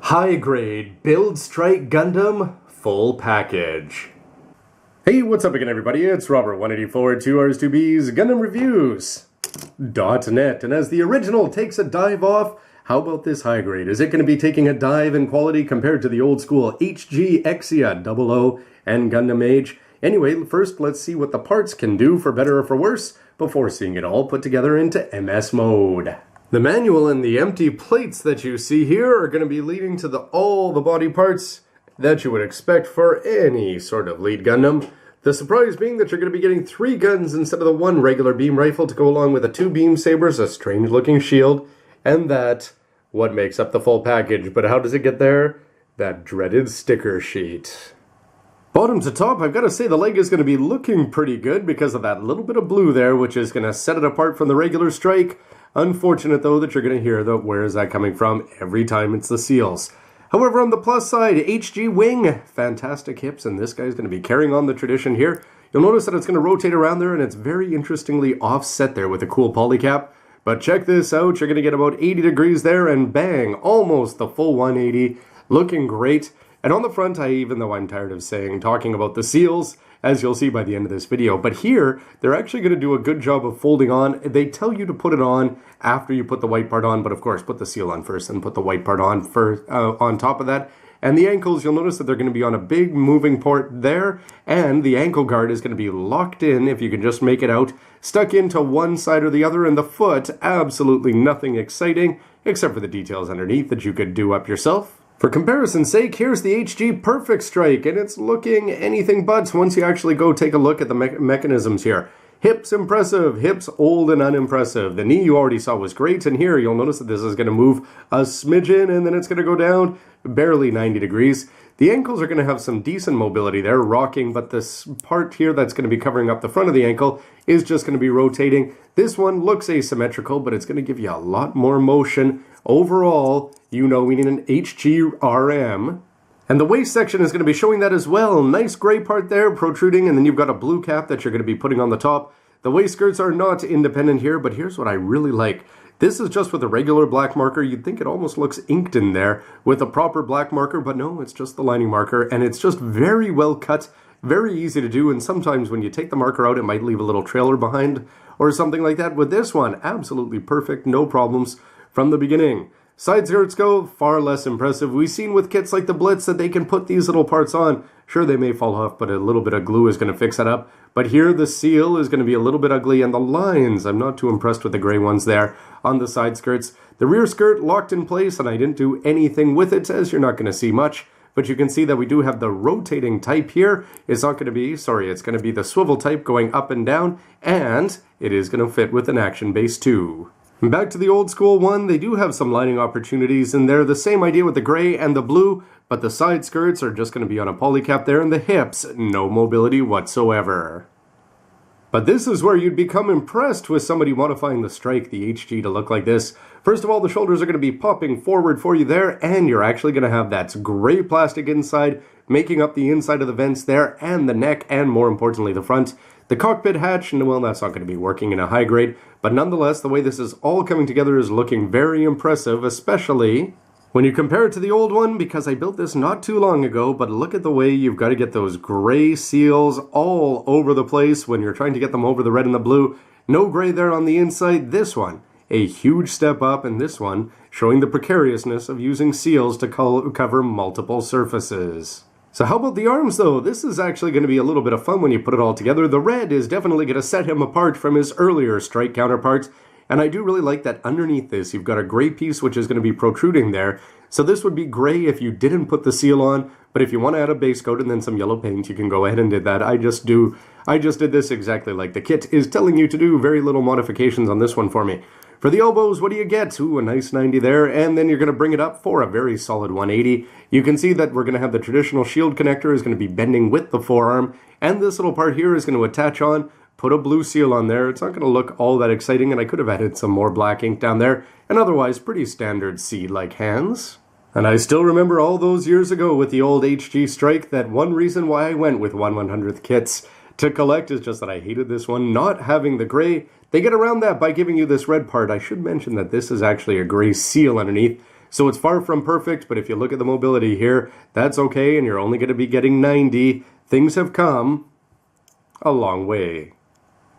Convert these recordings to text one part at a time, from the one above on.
High grade Build Strike Gundam full package. Hey, what's up again everybody? It's Robert 184 2Rs2B's Gundam Reviews.net, and as the original takes a dive off, how about this high grade? Is it going to be taking a dive in quality compared to the old school HG, Exia, 00, and Gundam Age? Anyway, first let's see what the parts can do for better or for worse before seeing it all put together into MS mode. The manual and the empty plates that you see here are going to be leading to all the body parts that you would expect for any sort of lead Gundam. The surprise being that you're going to be getting 3 guns instead of the 1 regular beam rifle to go along with the 2 beam sabers, a strange looking shield, and what makes up the full package. But how does it get there? That dreaded sticker sheet. Bottom to top, I've got to say the leg is going to be looking pretty good because of that little bit of blue there, which is going to set it apart from the regular strike. Unfortunate though that you're going to hear where is that coming from every time it's the seals. However, on the plus side, HG wing, fantastic hips, and this guy's going to be carrying on the tradition here. You'll notice that it's going to rotate around there, and it's very interestingly offset there with a cool polycap. But check this out, you're going to get about 80 degrees there, and bang, almost the full 180, looking great. And on the front, even though I'm tired of talking about the seals, as you'll see by the end of this video, but here, they're actually going to do a good job of folding on. They tell you to put it on after you put the white part on, but of course, put the seal on first and put the white part on on top of that. And the ankles, you'll notice that they're going to be on a big moving port there, and the ankle guard is going to be locked in, if you can just make it out, stuck into one side or the other, and the foot, absolutely nothing exciting, except for the details underneath that you could do up yourself. For comparison's sake, here's the HG Perfect Strike, and it's looking anything but once you actually go take a look at the mechanisms here. Hips impressive, hips old and unimpressive. The knee you already saw was great, and here you'll notice that this is going to move a smidgen, and then it's going to go down barely 90 degrees. The ankles are going to have some decent mobility there, rocking, but this part here that's going to be covering up the front of the ankle is just going to be rotating. This one looks asymmetrical, but it's going to give you a lot more motion. Overall, you know we need an HGRM. And the waist section is going to be showing that as well. Nice gray part there protruding, and then you've got a blue cap that you're going to be putting on the top. The waist skirts are not independent here, but here's what I really like. This is just with a regular black marker. You'd think it almost looks inked in there with a proper black marker, but no, it's just the lining marker, and it's just very well cut, very easy to do, and sometimes when you take the marker out, it might leave a little trailer behind or something like that. With this one, absolutely perfect, no problems from the beginning. Side skirts go far less impressive. We've seen with kits like the Blitz that they can put these little parts on. Sure, they may fall off, but a little bit of glue is going to fix that up. But here the seal is going to be a little bit ugly, and the lines, I'm not too impressed with the gray ones there on the side skirts. The rear skirt locked in place, and I didn't do anything with it, as you're not going to see much. But you can see that we do have the rotating type here. It's not going to be, it's going to be the swivel type going up and down, and it is going to fit with an action base too. Back to the old school one, they do have some lining opportunities, and they're the same idea with the gray and the blue, but the side skirts are just going to be on a polycap there, and the hips, no mobility whatsoever. But this is where you'd become impressed with somebody modifying the strike, the HG, to look like this. First of all, the shoulders are going to be popping forward for you there, and you're actually going to have that gray plastic inside, making up the inside of the vents there, and the neck, and more importantly, the front. The cockpit hatch, well, that's not going to be working in a high grade, but nonetheless, the way this is all coming together is looking very impressive, especially when you compare it to the old one, because I built this not too long ago, but look at the way you've got to get those gray seals all over the place when you're trying to get them over the red and the blue. No gray there on the inside. This one, a huge step up, and this one showing the precariousness of using seals to cover multiple surfaces. So how about the arms though? This is actually going to be a little bit of fun when you put it all together. The red is definitely going to set him apart from his earlier strike counterparts. And I do really like that underneath this, you've got a gray piece which is going to be protruding there. So this would be gray if you didn't put the seal on, but if you want to add a base coat and then some yellow paint, you can go ahead and do that. I just did this exactly like the kit is telling you to do. Very little modifications on this one for me. For the elbows, what do you get? Ooh, a nice 90 there, and then you're going to bring it up for a very solid 180. You can see that we're going to have the traditional shield connector is going to be bending with the forearm, and this little part here is going to attach on. Put a blue seal on there. It's not going to look all that exciting, and I could have added some more black ink down there, and otherwise pretty standard C-like hands. And I still remember all those years ago with the old HG Strike that one reason why I went with 1/100th kits to collect is just that I hated this one not having the gray. They get around that by giving you this red part. I should mention that this is actually a gray seal underneath. So it's far from perfect, but if you look at the mobility here, that's okay, and you're only going to be getting 90. Things have come a long way.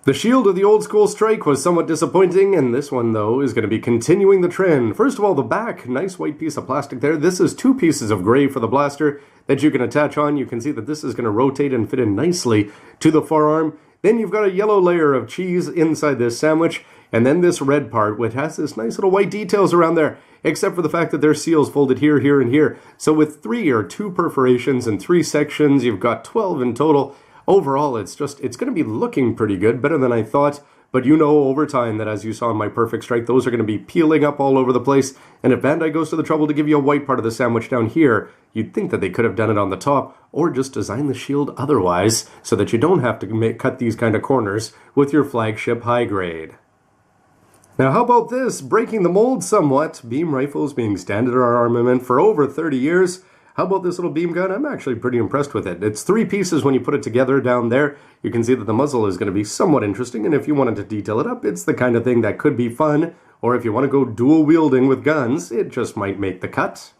The shield of the old school Strike was somewhat disappointing, and this one, though, is going to be continuing the trend. First of all, the back, nice white piece of plastic there. This is 2 pieces of gray for the blaster that you can attach on. You can see that this is going to rotate and fit in nicely to the forearm. Then you've got a yellow layer of cheese inside this sandwich, and then this red part, which has this nice little white details around there, except for the fact that there's seals folded here, here, and here. So with 2 perforations and 3 sections, you've got 12 in total. Overall, it's going to be looking pretty good, better than I thought. But you know over time that, as you saw in my Perfect Strike, those are going to be peeling up all over the place. And if Bandai goes to the trouble to give you a white part of the sandwich down here, you'd think that they could have done it on the top, or just design the shield otherwise, so that you don't have to cut these kind of corners with your flagship high grade. Now how about this, breaking the mold somewhat, beam rifles being standard armament for over 30 years. How about this little beam gun? I'm actually pretty impressed with it. It's 3 pieces when you put it together down there. You can see that the muzzle is going to be somewhat interesting, and if you wanted to detail it up, it's the kind of thing that could be fun. Or if you want to go dual wielding with guns, it just might make the cut.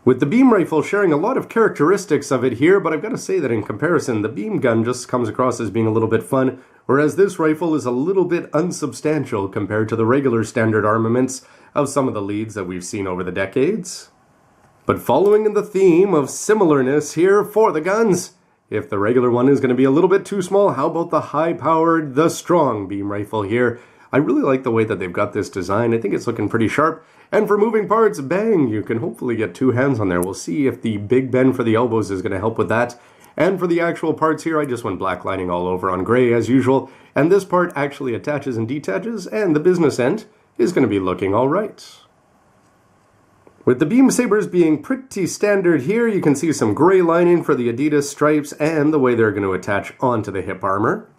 With the beam rifle sharing a lot of characteristics of it here, but I've got to say that in comparison, the beam gun just comes across as being a little bit fun, whereas this rifle is a little bit unsubstantial compared to the regular standard armaments of some of the leads that we've seen over the decades. But following in the theme of similarness here for the guns, if the regular one is going to be a little bit too small, how about the high-powered, the strong beam rifle here? I really like the way that they've got this design. I think it's looking pretty sharp. And for moving parts, bang, you can hopefully get 2 hands on there. We'll see if the big bend for the elbows is going to help with that. And for the actual parts here, I just went black lining all over on gray as usual. And this part actually attaches and detaches, and the business end is going to be looking all right. With the beam sabers being pretty standard here, you can see some gray lining for the Adidas stripes and the way they're going to attach onto the hip armor.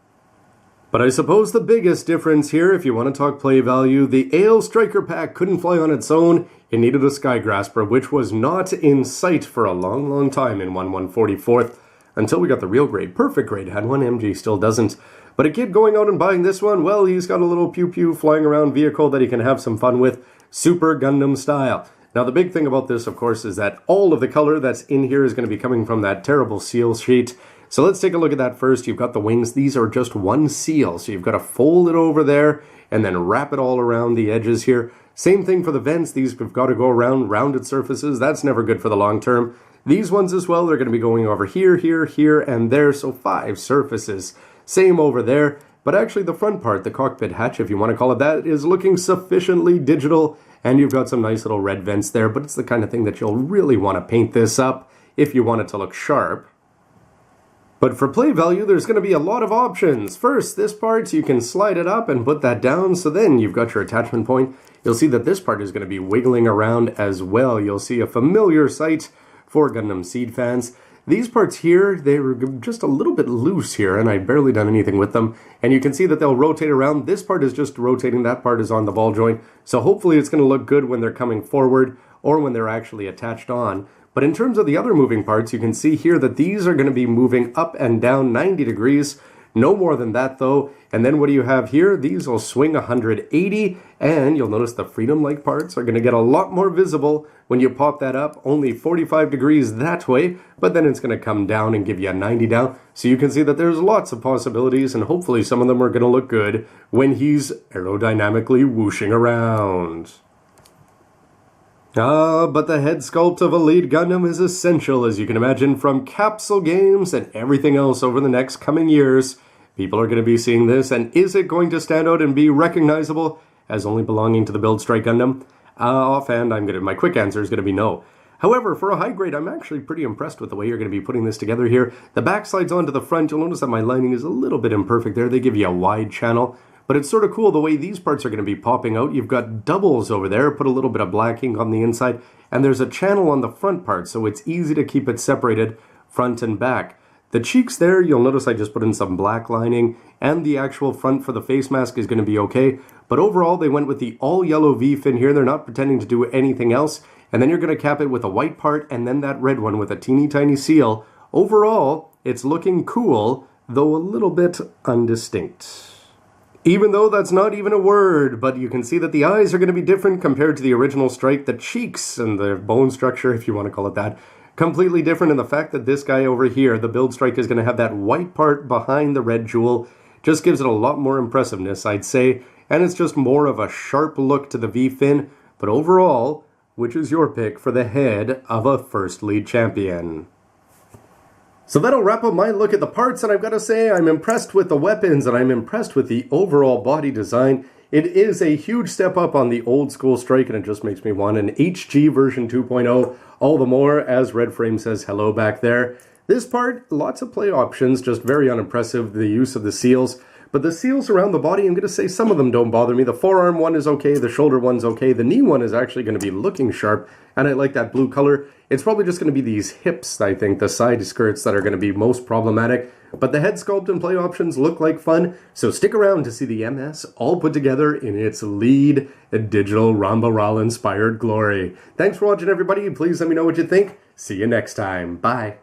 But I suppose the biggest difference here, if you want to talk play value, the Ale Striker Pack couldn't fly on its own. It needed a Sky Grasper, which was not in sight for a long, long time in 1/144th, until we got the real grade. Perfect grade had one, MG still doesn't. But a kid going out and buying this one, well, he's got a little pew-pew flying around vehicle that he can have some fun with, Super Gundam style. Now the big thing about this, of course, is that all of the color that's in here is going to be coming from that terrible seal sheet. So let's take a look at that first. You've got the wings. These are just 1 seal. So you've got to fold it over there and then wrap it all around the edges here. Same thing for the vents. These have got to go around rounded surfaces. That's never good for the long term. These ones as well, they're going to be going over here, here, here, and there. So 5 surfaces. Same over there. But actually the front part, the cockpit hatch, if you want to call it that, is looking sufficiently digital. And you've got some nice little red vents there. But it's the kind of thing that you'll really want to paint this up if you want it to look sharp. But for play value, there's going to be a lot of options. First, this part, you can slide it up and put that down, so then you've got your attachment point. You'll see that this part is going to be wiggling around as well. You'll see a familiar sight for Gundam Seed fans. These parts here, they were just a little bit loose here, and I've barely done anything with them. And you can see that they'll rotate around. This part is just rotating, that part is on the ball joint. So hopefully it's going to look good when they're coming forward or when they're actually attached on. But in terms of the other moving parts, you can see here that these are going to be moving up and down 90 degrees. No more than that, though. And then what do you have here? These will swing 180, and you'll notice the Freedom-like parts are going to get a lot more visible when you pop that up. Only 45 degrees that way, but then it's going to come down and give you a 90 down. So you can see that there's lots of possibilities, and hopefully some of them are going to look good when he's aerodynamically whooshing around. But the head sculpt of a lead Gundam is essential, as you can imagine, from capsule games and everything else over the next coming years. People are going to be seeing this, and is it going to stand out and be recognizable as only belonging to the Build Strike Gundam? Offhand, my quick answer is going to be no. However, for a high grade, I'm actually pretty impressed with the way you're going to be putting this together here. The back slides onto the front. You'll notice that my lining is a little bit imperfect there. They give you a wide channel. But it's sort of cool the way these parts are going to be popping out. You've got doubles over there, put a little bit of black ink on the inside, and there's a channel on the front part, so it's easy to keep it separated front and back. The cheeks there, you'll notice I just put in some black lining, and the actual front for the face mask is going to be okay. But overall, they went with the all-yellow V-fin here. They're not pretending to do anything else. And then you're going to cap it with a white part, and then that red one with a teeny tiny seal. Overall, it's looking cool, though a little bit undistinct. Even though that's not even a word, but you can see that the eyes are going to be different compared to the original Strike. The cheeks and the bone structure, if you want to call it that, completely different. And the fact that this guy over here, the Build Strike, is going to have that white part behind the red jewel just gives it a lot more impressiveness, I'd say. And it's just more of a sharp look to the V-fin. But overall, which is your pick for the head of a First Lead champion? So that'll wrap up my look at the parts, and I've got to say I'm impressed with the weapons and I'm impressed with the overall body design. It is a huge step up on the old school Strike, and it just makes me want an HG version 2.0 all the more, as Red Frame says hello back there. This part, lots of play options, just very unimpressive, the use of the seals. But the seals around the body, I'm going to say some of them don't bother me. The forearm one is okay, the shoulder one's okay, the knee one is actually going to be looking sharp, and I like that blue color. It's probably just going to be these hips, I think, the side skirts that are going to be most problematic. But the head sculpt and play options look like fun, so stick around to see the MS all put together in its lead digital Ramba-Ral inspired glory. Thanks for watching, everybody. Please let me know what you think. See you next time. Bye.